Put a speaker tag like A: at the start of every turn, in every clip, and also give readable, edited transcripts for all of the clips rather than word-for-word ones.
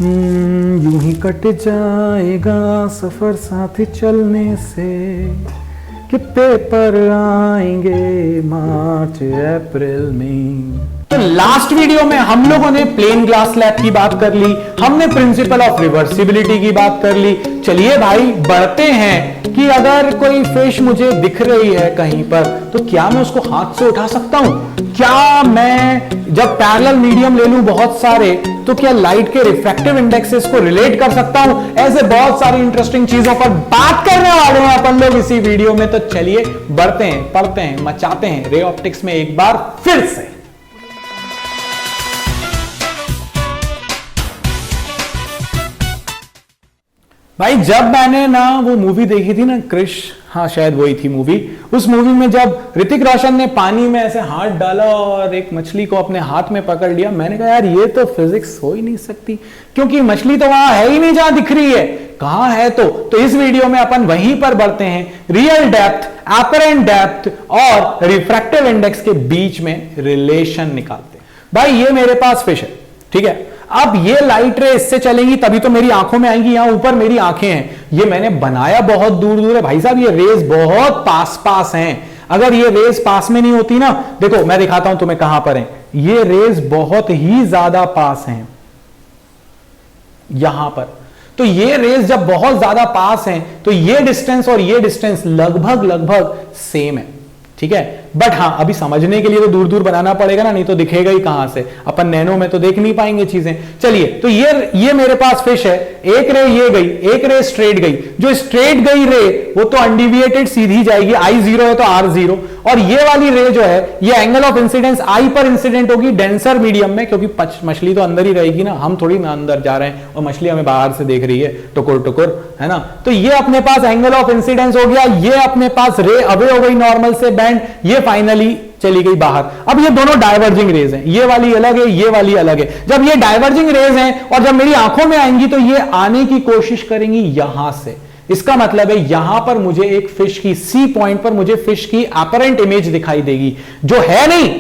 A: यूं ही कट जाएगा सफर साथ चलने से, कि पेपर आएंगे मार्च अप्रैल में। तो लास्ट वीडियो में हम लोगों ने प्लेन ग्लास स्लैब की बात कर ली, हमने प्रिंसिपल ऑफ रिवर्सिबिलिटी की बात कर ली। चलिए भाई बढ़ते हैं कि अगर कोई फिश मुझे दिख रही है कहीं पर, तो क्या मैं उसको हाथ से उठा सकता हूं? क्या मैं जब पैरेलल मीडियम ले लूं बहुत सारे, तो क्या लाइट के रिफ्रैक्टिव इंडेक्सेस को रिलेट कर सकता हूं? ऐसे बहुत सारी इंटरेस्टिंग चीजों पर बात करने वाले हैं अपन लोग इसी वीडियो में। तो चलिए बढ़ते हैं, पढ़ते हैं, मचाते हैं रे ऑप्टिक्स में एक बार फिर से। भाई जब मैंने ना वो मूवी देखी थी ना क्रिश, हाँ शायद वही थी मूवी, उस मूवी में जब ऋतिक रोशन ने पानी में ऐसे हाथ डाला और एक मछली को अपने हाथ में पकड़ लिया, मैंने कहा यार ये तो फिजिक्स हो ही नहीं सकती, क्योंकि मछली तो वहां है ही नहीं जहां दिख रही है। कहां है? तो इस वीडियो में अपन वहीं पर बढ़ते हैं, रियल डेप्थ, एपरेंट डेप्थ और रिफ्रैक्टिव इंडेक्स के बीच में रिलेशन निकालते हैं। भाई ये मेरे पास फिश है, ठीक है। अब ये लाइट रे इससे चलेंगी तभी तो मेरी आंखों में आएंगी, यहां ऊपर मेरी आंखें हैं, ये मैंने बनाया बहुत दूर दूर है भाई साहब, ये रेज बहुत पास पास हैं। अगर ये रेज पास में नहीं होती ना, देखो मैं दिखाता हूं तुम्हें कहां पर है, ये रेज बहुत ही ज्यादा पास हैं यहां पर। तो ये रेज जब बहुत ज्यादा पास हैं तो ये डिस्टेंस और ये डिस्टेंस लगभग लगभग सेम है, ठीक है। बट हाँ अभी समझने के लिए तो दूर दूर बनाना पड़ेगा ना, नहीं तो दिखेगा ही कहां से, अपन नैनो में तो देख नहीं पाएंगे चीजें। चलिए तो ये मेरे पास फिश है, एक रे ये गई, एक रे स्ट्रेट गई, जो स्ट्रेट गई रे वो तो अनडिविएटेड सीधी जाएगी, I0 है तो R0, और ये वाली रे जो है ये एंगल ऑफ इंसिडेंस I पर इंसिडेंट होगी डेंसर मीडियम में, क्योंकि मछली तो अंदर ही रहेगी ना, हम थोड़ी ना अंदर जा रहे हैं और मछली हमें बाहर से देख रही है टुकुर टुकुर, है ना। तो ये अपने पास एंगल ऑफ इंसिडेंस हो गया, ये अपने पास रे अवे हो गई नॉर्मल से बैंड, ये फाइनली चली गई बाहर। अब ये दोनों डाइवर्जिंग रेज हैं, ये वाली अलग है, ये वाली अलग है। जब ये डाइवर्जिंग रेज हैं और जब मेरी आंखों में आएंगी तो ये आने की कोशिश करेंगी यहां से, इसका मतलब है यहां पर मुझे एक फिश की सी पॉइंट पर मुझे फिश की अपरेंट इमेज दिखाई देगी, जो है नहीं,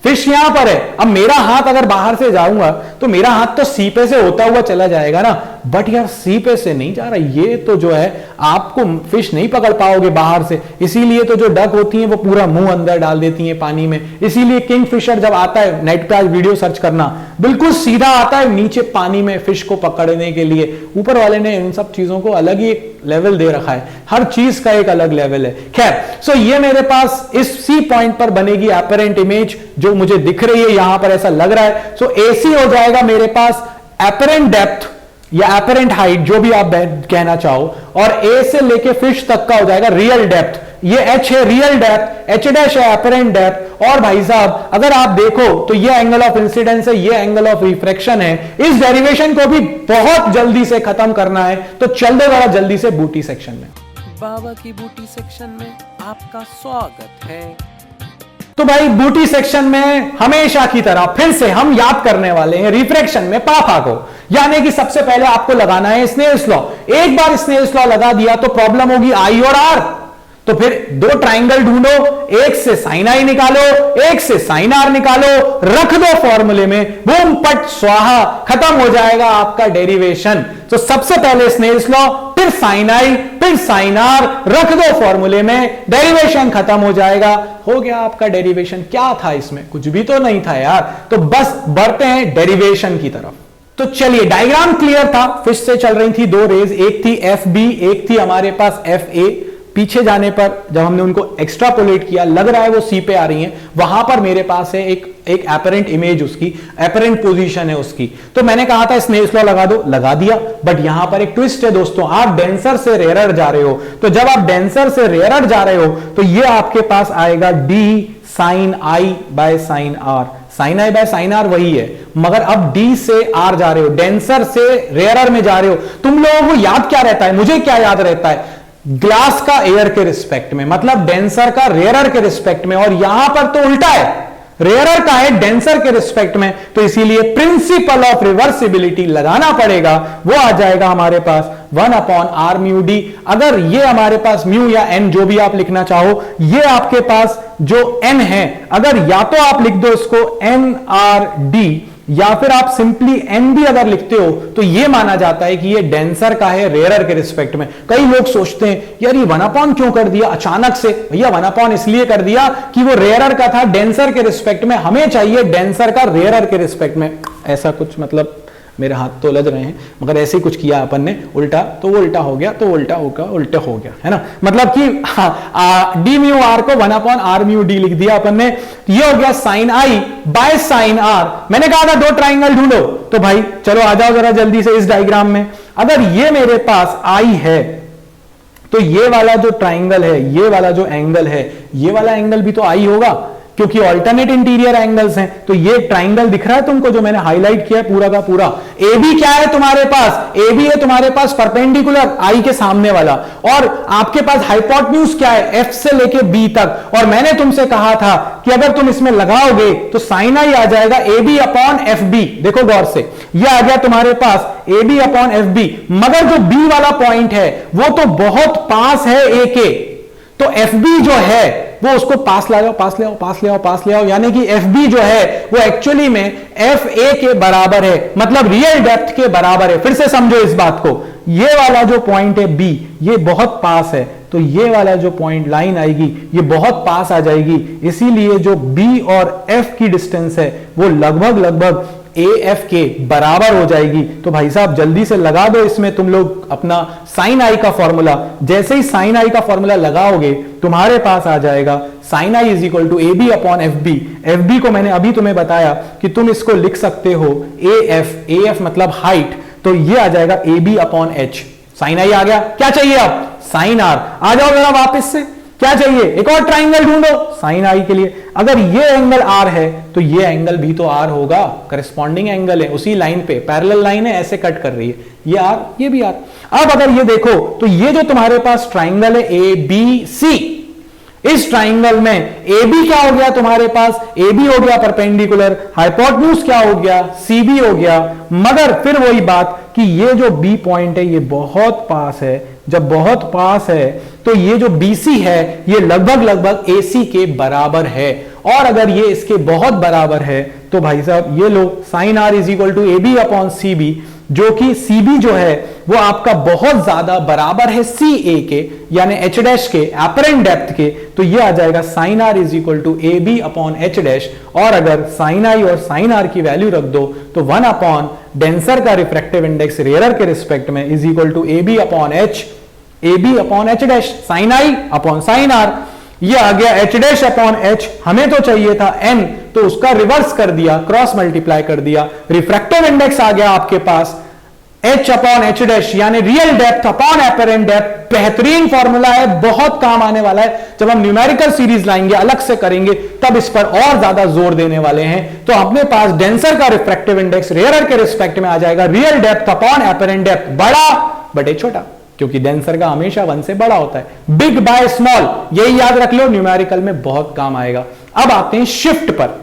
A: फिश यहां पर है। अब मेरा हाथ अगर बाहर से जाऊंगा तो मेरा हाथ तो सी पे से होता हुआ चला जाएगा ना, बट यार सी पे से नहीं जा रहा, ये तो जो है आपको फिश नहीं पकड़ पाओगे बाहर से, इसीलिए तो जो डक होती हैं वो पूरा मुंह अंदर डाल देती हैं पानी में। इसीलिए किंग फिशर जब आता है, नेट पे आज वीडियो सर्च करना, बिल्कुल सीधा आता है नीचे पानी में फिश को पकड़ने के लिए। ऊपर वाले ने इन सब चीजों को अलग ही लेवल दे रखा है, हर चीज का एक अलग लेवल है। खैर सो ये मेरे पास इस सी पॉइंट पर बनेगी एपरेंट इमेज, जो मुझे दिख रही है यहां पर ऐसा लग रहा है। सो AC हो जाएगा मेरे पास एपरेंट डेप्थ या एपरेंट हाइट, जो भी आप कहना चाहो, और A से लेके फिश तक का हो जाएगा रियल डेप्थ। ये H है रियल डेप्थ, H' है एपरेंट डेप्थ, और भाई साहब अगर आप देखो तो ये एंगल ऑफ इंसिडेंस है, ये एंगल ऑफ रिफ्रैक्शन है। इस डेरिवेशन को भी बहुत जल्दी से खत्म करना है, तो चल दे बड़ा जल्दी से बूटी सेक्शन में।
B: बाबा की बूटी सेक्शन में आपका स्वागत है।
A: तो भाई बूटी सेक्शन में हमेशा की तरह फिर से हम याद करने वाले हैं रिफ्रैक्शन में पापा को, यानी कि सबसे पहले आपको लगाना है स्नेल्स लॉ। एक बार स्नेल्स लॉ लगा दिया तो प्रॉब्लम होगी I और R, तो फिर दो ट्राइंगल ढूंढो, एक से साइन I निकालो, एक से साइन R निकालो, रख दो फॉर्मूले में, बूम पट स्वाहा, खत्म हो जाएगा आपका डेरिवेशन। तो सबसे पहले स्नेल्स लॉ, फिर साइन I, फिर साइन R, रख दो फॉर्मूले में, डेरिवेशन खत्म हो जाएगा। हो गया आपका डेरिवेशन। क्या था इसमें? कुछ भी तो नहीं था यार। तो बस बढ़ते हैं डेरिवेशन की तरफ। तो चलिए डायग्राम क्लियर था, फिश से चल रही थी दो रेज, एक थी FB, एक थी हमारे पास FA। पीछे जाने पर जब हमने उनको एक्स्ट्रापोलेट किया, लग रहा है वो सी पे आ रही हैं, वहां पर मेरे पास है एक एपरेंट इमेज, उसकी एपरेंट पोजीशन है उसकी। तो मैंने कहा था स्नेल्स लॉ लगा दो, लगा दिया, बट यहां पर एक ट्विस्ट है दोस्तों, आप डेंसर से रेयरर जा रहे हो। तो जब आप डेंसर से रेयरर जा रहे हो तो ये आपके पास आएगा D sine I by sine R। Sine I by sine R वही है, मगर अब D से R जा रहे हो, डेंसर से रेयरर में जा रहे हो। तुम लोगों को याद क्या रहता है, मुझे क्या याद रहता है, ग्लास का एयर के रिस्पेक्ट में, मतलब डेंसर का रेयरर के रिस्पेक्ट में, और यहां पर तो उल्टा है, रेयरर का है डेंसर के रिस्पेक्ट में। तो इसीलिए प्रिंसिपल ऑफ रिवर्सिबिलिटी लगाना पड़ेगा, वो आ जाएगा हमारे पास 1/r म्यू डी। अगर ये हमारे पास म्यू या n जो भी आप लिखना चाहो, ये आपके पास जो n है, अगर या तो आप लिख दो इसको nr d या फिर आप सिंपली n भी अगर लिखते हो तो ये माना जाता है कि ये डेंसर का है रेयरर के रिस्पेक्ट में। कई लोग सोचते हैं यार ये 1 क्यों कर दिया अचानक से, भैया 1 इसलिए कर दिया कि वो रेयरर का था डेंसर के रिस्पेक्ट में, हमें चाहिए डेंसर का रेयरर के रिस्पेक्ट में। ऐसा कुछ मतलब मेरे हाथ तो उलझ रहे हैं, मगर ऐसे ही कुछ किया अपन ने उल्टा, तो वो उल्टा हो गया, तो उल्टा होगा उल्टा हो गया, है ना। मतलब कि डी म्यू आर को 1/r म्यू डी लिख दिया अपन ने। ये हो गया sine I by sine R. मैंने कहा था 2 ट्राइंगल ढूंढो, तो भाई चलो आ जाओ जरा जल्दी से इस डायग्राम में। अगर ये मेरे पास आई है तो ये वाला जो ट्राइंगल है, ये वाला जो एंगल है, ये वाला एंगल भी तो आई होगा, क्योंकि ऑल्टरनेट इंटीरियर एंगल्स हैं। तो ये ट्राइंगल दिख रहा है तुमको जो मैंने हाईलाइट किया है पूरा का पूरा। ए बी क्या है तुम्हारे पास, ए बी है तुम्हारे पास परपेंडिकुलर आई के सामने वाला, और आपके पास हाइपोटेन्यूज क्या है, एफ से लेके बी तक। और मैंने तुमसे कहा था कि अगर तुम इसमें लगाओगे तो साइन आई आ जाएगा A B upon F B. देखो गौर से, ये आ गया तुम्हारे पास A B upon F B, मगर जो बी वाला पॉइंट है वो तो बहुत पास है ए के, तो एफ बी जो है वो उसको पास ले आओ, पास ले आओ, पास ले आओ, पास ले आओ, यानी कि एफ बी जो है वो एक्चुअली में एफ ए के बराबर है, मतलब रियल डेप्थ के बराबर है। फिर से समझो इस बात को, ये वाला जो पॉइंट है बी, ये बहुत पास है, तो ये वाला जो पॉइंट लाइन आएगी ये बहुत पास आ जाएगी, इसीलिए जो बी और एफ की डिस्टेंस है वो लगभग ए एफ के बराबर हो जाएगी। तो भाई साहब जल्दी से लगा दो इसमें तुम लोग अपना साइन आई का फॉर्मूला। जैसे ही साइन आई का फॉर्मूला लगाओगे तुम्हारे पास आ जाएगा sine I is equal to A B upon F B. F B को मैंने अभी तुम्हें बताया कि तुम इसको लिख सकते हो ए एफ मतलब हाइट, तो ये आ जाएगा A B upon H. Sine i आ गया, क्या चाहिए अब साइन आर। आ जाओ जरा वापस से, क्या चाहिए, एक और ट्राइंगल ढूंढो साइन आई के लिए। अगर ये एंगल आर है तो ये एंगल भी तो आर होगा, करस्पॉन्डिंग एंगल है, उसी लाइन पे पैरेलल लाइन है, ऐसे कट कर रही है, ये आर ये भी आर। अब अगर ये देखो तो ये जो तुम्हारे पास ट्राइंगल है ए बी सी, इस ट्राइंगल में ए बी क्या हो गया तुम्हारे पास, ए बी हो गया परपेंडिकुलर, हाइपोटेन्यूज क्या हो गया सी बी हो गया, मगर फिर वही बात कि ये जो बी पॉइंट है ये बहुत पास है। जब बहुत पास है तो ये जो BC है ये लगभग AC के बराबर है, और अगर ये इसके बहुत बराबर है तो भाई साहब ये लो sine R is equal to AB upon CB, जो कि CB जो है वो आपका बहुत ज्यादा बराबर है CA के, यानी H डैश के एपरेंट डेप्थ के। तो ये आ जाएगा sine R is equal to AB upon H dash, और अगर साइन I और साइन R की वैल्यू रख दो तो 1 अपॉन डेंसर का रिफ्रैक्टिव इंडेक्स रेयरर के रिस्पेक्ट में is equal to AB upon H, AB upon H dash, sine I upon sine R। ये आ गया H डैश अपॉन H, हमें तो चाहिए था N, तो उसका रिवर्स कर दिया, क्रॉस मल्टीप्लाई कर दिया, रिफ्रैक्टिव इंडेक्स आ गया आपके पास H अपॉन H डैश, यानी real depth upon apparent depth. बेहतरीन फॉर्मूला है, बहुत काम आने वाला है। जब हम न्यूमेरिकल सीरीज लाएंगे अलग से करेंगे तब इस पर और ज्यादा जोर देने वाले हैं। तो अपने पास डेंसर का रिफ्रैक्टिव इंडेक्स रेयरर के रिस्पेक्ट में आ जाएगा real depth upon apparent depth, बड़ा बटे छोटा, क्योंकि डेंसर का हमेशा 1 से बड़ा होता है। बिग बाय स्मॉल, यही याद रख लो, न्यूमेरिकल में बहुत काम आएगा। अब आते हैं शिफ्ट पर।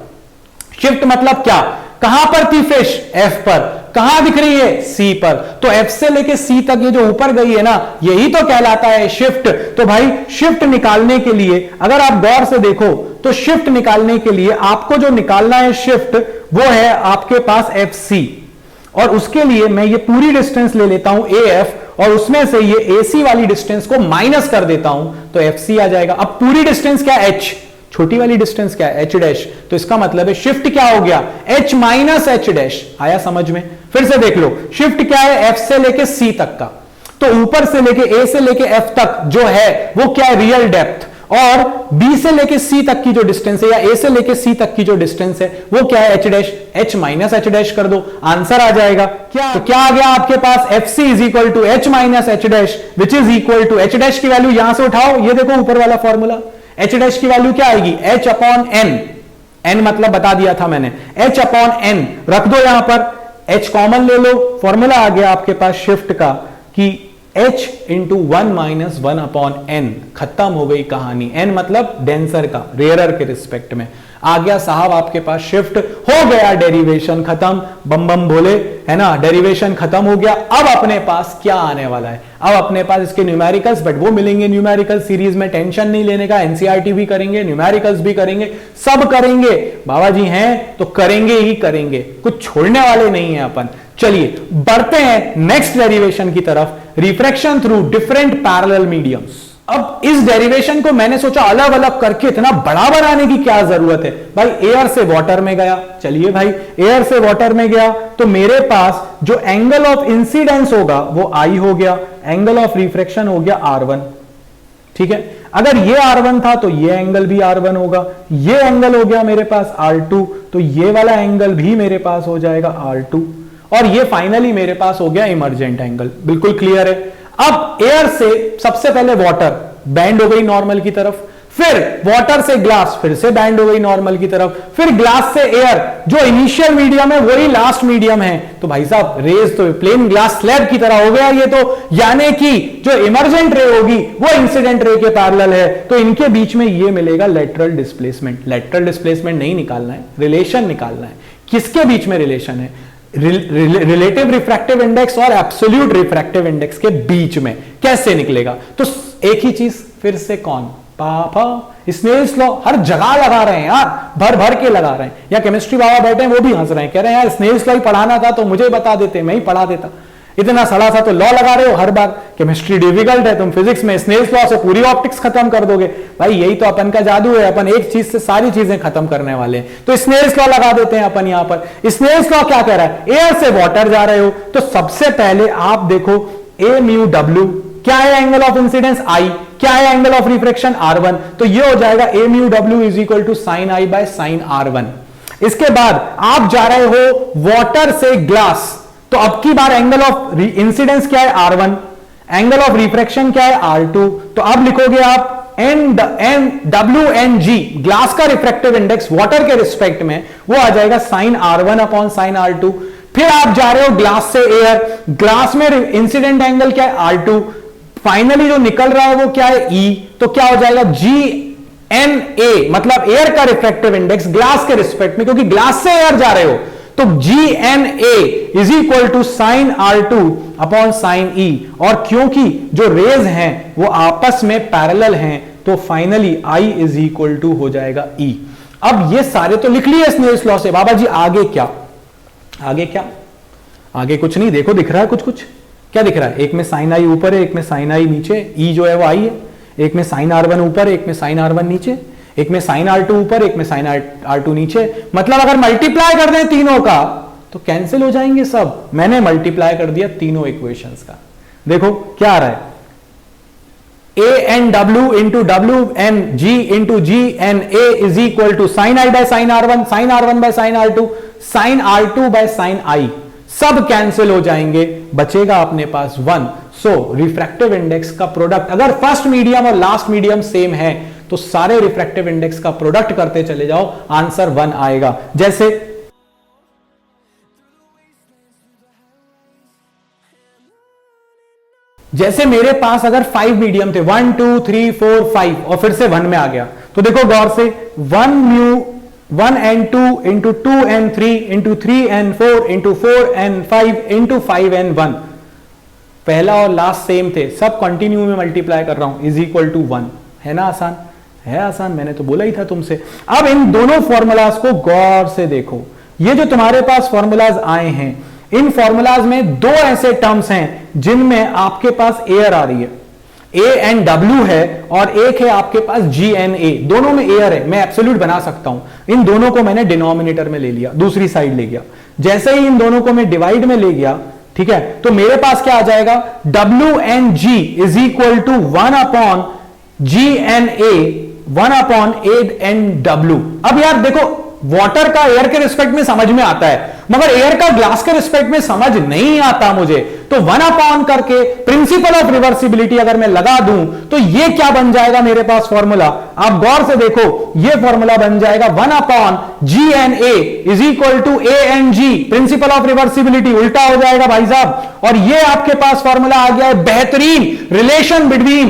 A: शिफ्ट मतलब क्या, कहां पर थी फिश, एफ पर, कहां दिख रही है सी पर, तो एफ से लेके सी तक ये जो ऊपर गई है ना, यही तो कहलाता है शिफ्ट। तो भाई शिफ्ट निकालने के लिए अगर आप गौर से देखो तो शिफ्ट निकालने के लिए आपको जो निकालना है शिफ्ट वो है आपके पास एफ सी, और उसके लिए मैं ये पूरी डिस्टेंस ले लेता हूं ए एफ, और उसमें से ये AC वाली डिस्टेंस को माइनस कर देता हूं तो FC आ जाएगा। अब पूरी डिस्टेंस क्या है H, छोटी वाली डिस्टेंस क्या है H डैश, तो इसका मतलब है शिफ्ट क्या हो गया H माइनस H डैश। आया समझ में, फिर से देख लो, शिफ्ट क्या है F से लेके C तक का, तो ऊपर से लेके A से लेके F तक जो है वो क्या है रियल डेप्थ, और B से लेके C तक की जो डिस्टेंस है या A से लेके C तक की जो डिस्टेंस है वो क्या है H dash, H minus H dash कर दो, आंसर आ जाएगा क्या, तो क्या आ गया आपके पास FC is equal to H minus H dash which is equal to H dash की वैल्यू यहां से उठाओ, ये देखो ऊपर वाला फॉर्मूला, H डैश की वैल्यू क्या आएगी H अपॉन N, N मतलब बता दिया था मैंने, H अपॉन N रख दो यहां पर, H कॉमन ले लो, फॉर्मूला आ गया आपके पास शिफ्ट का कि H इंटू 1-1/n, खत्म हो गई कहानी। n मतलब डेंसर का, रेयरर के रिस्पेक्ट में। आ गया साहब आपके पास शिफ्ट, हो गया डेरिवेशन खत्म, बम बम बोले, है ना, डेरिवेशन खत्म हो गया। अब अपने पास क्या आने वाला है? अब अपने पास इसके न्यूमेरिकल्स, बट वो मिलेंगे न्यूमेरिकल सीरीज में, टेंशन नहीं लेने का। एनसीईआरटी भी करेंगे, न्यूमेरिकल्स भी करेंगे, सब करेंगे। बाबा जी हैं तो करेंगे ही करेंगे, कुछ छोड़ने वाले नहीं है अपन। चलिए बढ़ते हैं नेक्स्ट डेरिवेशन की तरफ, refraction through different parallel mediums. अब इस डेरिवेशन को मैंने सोचा अलग अलग करके इतना बड़ा बनाने की क्या जरूरत है भाई। एयर से वाटर में गया, चलिए भाई एयर से वाटर में गया तो मेरे पास जो एंगल ऑफ इंसिडेंस होगा वो आई हो गया, एंगल ऑफ रिफ्रैक्शन हो गया R1, ठीक है। अगर ये R1 था तो ये एंगल भी R1 होगा, ये एंगल हो गया मेरे पास R2, तो ये वाला एंगल भी मेरे पास हो जाएगा R2, और ये फाइनली मेरे पास हो गया इमर्जेंट एंगल। बिल्कुल क्लियर है। अब एयर से सबसे पहले वाटर बैंड हो गई नॉर्मल की तरफ, फिर वाटर से ग्लास फिर से बैंड हो गई नॉर्मल की तरफ, फिर ग्लास से एयर, जो इनिशियल मीडियम है वही लास्ट मीडियम है। तो भाई साहब रेज तो प्लेन ग्लास स्लैब की तरह हो गया ये तो, यानी कि जो इमर्जेंट रे होगी वो इंसिडेंट रे के पैरेलल है, तो इनके बीच में ये मिलेगा लेटरल डिस्प्लेसमेंट। लेटरल डिस्प्लेसमेंट नहीं निकालना है, रिलेशन निकालना है। किसके बीच में रिलेशन है? रिलेटिव रिफ्रैक्टिव इंडेक्स और एब्सोल्यूट रिफ्रैक्टिव इंडेक्स के बीच में। कैसे निकलेगा? तो एक ही चीज फिर से, कौन? पापा स्नेल्स लॉ हर जगह लगा रहे हैं यार, भर भर के लगा रहे हैं। या केमिस्ट्री बाबा बैठे हैं वो भी हंस रहे हैं, कह रहे हैं यार स्नेल्स लॉ ही पढ़ाना था तो मुझे बता देते, मैं ही पढ़ा देता। इतना सड़ा सा तो लॉ लगा रहे हो हर बार, केमिस्ट्री डिफिकल्ट है, तुम फिजिक्स में स्नेल्स लॉ से पूरी ऑप्टिक्स खत्म कर दोगे। भाई यही तो अपन का जादू है, अपन एक चीज से सारी चीजें खत्म करने वाले हैं। तो स्नेल्स लॉ लगा देते हैं अपन यहां पर। स्नेल्स लॉ क्या कह रहा है? एयर से वाटर जा रहे हो तो सबसे पहले आप देखो ए म्यू डब्ल्यू, क्या है एंगल ऑफ इंसिडेंस? आई, क्या है एंगल ऑफ रिफ्रैक्शन? R1, तो ये हो जाएगा A mu W is equal to sine I by sine R1। इसके बाद आप जा रहे हो वाटर से ग्लास, तो अब की बार एंगल ऑफ इंसिडेंस क्या है? R1, एंगल ऑफ रिफ्रैक्शन क्या है? R2, तो अब लिखोगे आप WNG, ग्लास का रिफ्रैक्टिव इंडेक्स वाटर के रिस्पेक्ट में, वो आ जाएगा sign R1 upon sine R2। फिर आप जा रहे हो ग्लास से एयर, ग्लास में इंसिडेंट एंगल क्या है? R2, फाइनली जो निकल रहा है वो क्या है? E, तो क्या हो जाएगा? GNA, मतलब एयर का रिफ्रैक्टिव इंडेक्स ग्लास के रिस्पेक्ट में, क्योंकि ग्लास से एयर जा रहे हो, तो GNA is equal to sine R2 upon sine E, और क्योंकि जो रेज हैं वो आपस में पैरेलल हैं, तो finally I is equal to हो जाएगा E। अब ये सारे तो लिख लिए स्नेल्स लॉ से। बाबा जी आगे क्या? आगे क्या? आगे कुछ नहीं, देखो दिख रहा है कुछ कुछ। क्या दिख रहा है? एक में साइन आई ऊपर है, एक में साइन आई नीचे, ई जो है वो आई है, एक में साइन R1 ऊपर, एक में साइन R1 नीचे, एक में साइन R2 ऊपर, एक में साइन R2 नीचे। मतलब अगर मल्टीप्लाई कर दें तीनों का तो कैंसिल हो जाएंगे सब। मैंने मल्टीप्लाई कर दिया तीनों इक्वेशंस का। देखो क्या आ रहा है? ANW into WNG into GNA is equal to sine I by sine R1, sine R1 by sine R2, sine R2 by sine I। सब कैंसिल हो जाएंगे, बचेगा अपने पास 1। सो रिफ्रैक्टिव इंडेक्स का प्रोडक्ट, अगर फर्स्ट मीडियम और लास्ट मीडियम सेम है तो सारे रिफ्रैक्टिव इंडेक्स का प्रोडक्ट करते चले जाओ, आंसर 1 आएगा। जैसे मेरे पास अगर 5 मीडियम थे, 1 2 3 4 5, और फिर से 1 में आ गया, तो देखो गौर से 1n2 into 2n3 into 3n4 into 4n5 into 5n1, पहला और लास्ट सेम थे, सब कंटिन्यू में मल्टीप्लाई कर रहा हूं, इज इक्वल टू 1। है ना आसान? है आसान, मैंने तो बोला ही था तुमसे। अब इन दोनों फॉर्मूलाज को गौर से देखो। ये जो तुम्हारे पास फॉर्मूलाज आए हैं, इन फॉर्मूलाज में दो ऐसे टर्म्स हैं जिनमें आपके पास एयर आ रही है, ANW है, और एक है आपके पास GNA, दोनों में एयर है। मैं एब्सोल्यूट बना सकता हूं, इन दोनों को मैंने डिनोमिनेटर में ले लिया, दूसरी साइड ले गया। जैसे ही इन दोनों को मैं डिवाइड में ले गया, ठीक है, तो मेरे पास क्या आ जाएगा? WNG is equal to 1 upon GNA 1 upon ANW। अब यार देखो, वाटर का एयर के रिस्पेक्ट में समझ में आता है, मगर एयर का ग्लास के रिस्पेक्ट में समझ नहीं आता मुझे। तो 1 करके प्रिंसिपल ऑफ रिवर्सिबिलिटी अगर मैं लगा दूं तो ये क्या बन जाएगा मेरे पास फॉर्मूला, आप गौर से देखो, ये फॉर्मूला बन जाएगा 1/GNA is equal to ANG, principle of reversibility उल्टा हो जाएगा भाई साहब। और ये आपके पास फॉर्मूला आ गया है बेहतरीन relation between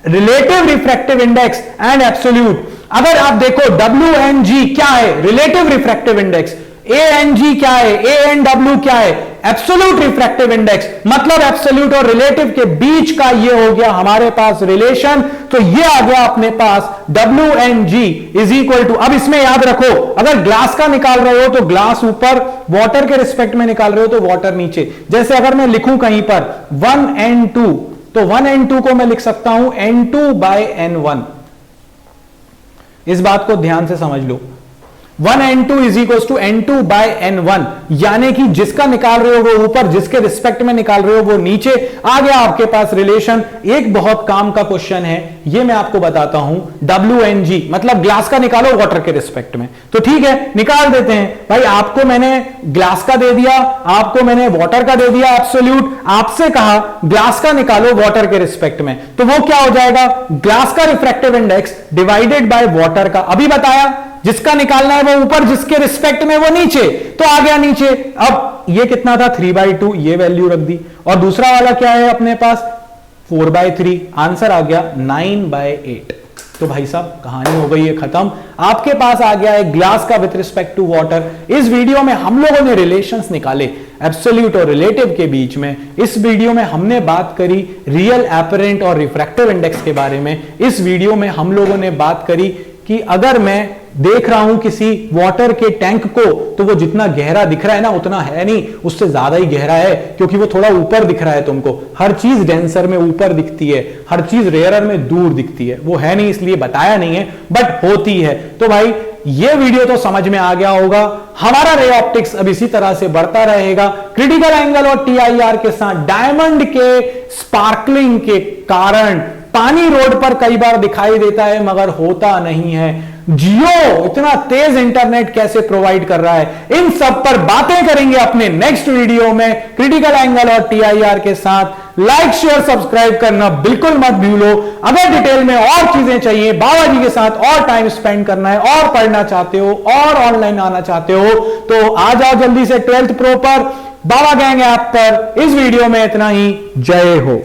A: relative refractive index and absolute. अगर आप देखो WNG क्या है, रिलेटिव रिफ्रैक्टिव इंडेक्स, ANG क्या है, ANW क्या है, एब्सोल्यूट रिफ्रैक्टिव इंडेक्स, मतलब एब्सोल्यूट और रिलेटिव के बीच का ये हो गया हमारे पास रिलेशन। तो ये आ गया अपने पास WNG इज इक्वल टू, अब इसमें याद रखो अगर ग्लास का निकाल रहे हो तो ग्लास ऊपर, वाटर के रिस्पेक्ट में निकाल रहे हो तो वाटर नीचे। जैसे अगर मैं लिखूं कहीं पर 1N2 तो 1N2 को मैं लिख सकता हूं N2/N1। इस बात को ध्यान से समझ लो, 1N2 is equal to N2/N1, यानी कि जिसका निकाल रहे हो वो ऊपर, जिसके रिस्पेक्ट में निकाल रहे हो वो नीचे। आ गया आपके पास रिलेशन। एक बहुत काम का क्वेश्चन है, ये मैं आपको बताता हूं, WNG मतलब ग्लास का निकालो वाटर के रिस्पेक्ट में, तो ठीक है निकाल देते हैं भाई। आपको मैंने ग्लास का दे दिया, आपको मैंने वाटर का दे दिया एब्सोल्यूट, आपसे कहा ग्लास का निकालो वाटर के रिस्पेक्ट में, तो वो क्या हो जाएगा, ग्लास का refractive index divided by water का। अभी बताया जिसका निकालना है वो ऊपर, जिसके रिस्पेक्ट में वो नीचे, तो आ गया नीचे। अब ये कितना था 3/2, ये वैल्यू रख दी, और दूसरा वाला क्या है अपने पास 4/3, आंसर आ गया 9/8। तो भाई साहब कहानी हो गई है खत्म, आपके पास आ गया है ग्लास का विथ रिस्पेक्ट टू वाटर। इस वीडियो में हम लोगों ने रिलेशंस निकाले एब्सोल्यूट और रिलेटिव के बीच में। इस वीडियो में हमने बात करी रियल एपरेंट और रिफ्रैक्टिव इंडेक्स के बारे में। इस वीडियो में हम लोगों ने बात करी कि अगर मैं देख रहा हूं किसी वाटर के टैंक को तो वो जितना गहरा दिख रहा है ना उतना है नहीं, उससे ज्यादा ही गहरा है, क्योंकि वो थोड़ा ऊपर दिख रहा है तुमको। हर चीज डेंसर में ऊपर दिखती है, हर चीज रेयरर में दूर दिखती है, वो है नहीं इसलिए बताया नहीं है, बट होती है। तो भाई ये वीडियो तो समझ में आ गया होगा। हमारा रे ऑप्टिक्स अब इसी तरह से बढ़ता रहेगा। क्रिटिकल एंगल और TIR के साथ डायमंड के स्पार्कलिंग के कारण पानी रोड पर कई बार दिखाई देता है मगर होता नहीं है। जियो इतना तेज इंटरनेट कैसे प्रोवाइड कर रहा है, इन सब पर बातें करेंगे अपने नेक्स्ट वीडियो में क्रिटिकल एंगल और TIR के साथ। लाइक शेयर सब्सक्राइब करना बिल्कुल मत भूलो। अगर डिटेल में और चीजें चाहिए, बाबा जी के साथ और टाइम स्पेंड करना है, और पढ़ना चाहते हो, और ऑनलाइन आना चाहते हो, तो आ जाओ जल्दी से 12th प्रो पर, बाबा गैंग ऐप पर। इस वीडियो में इतना ही, जय हो।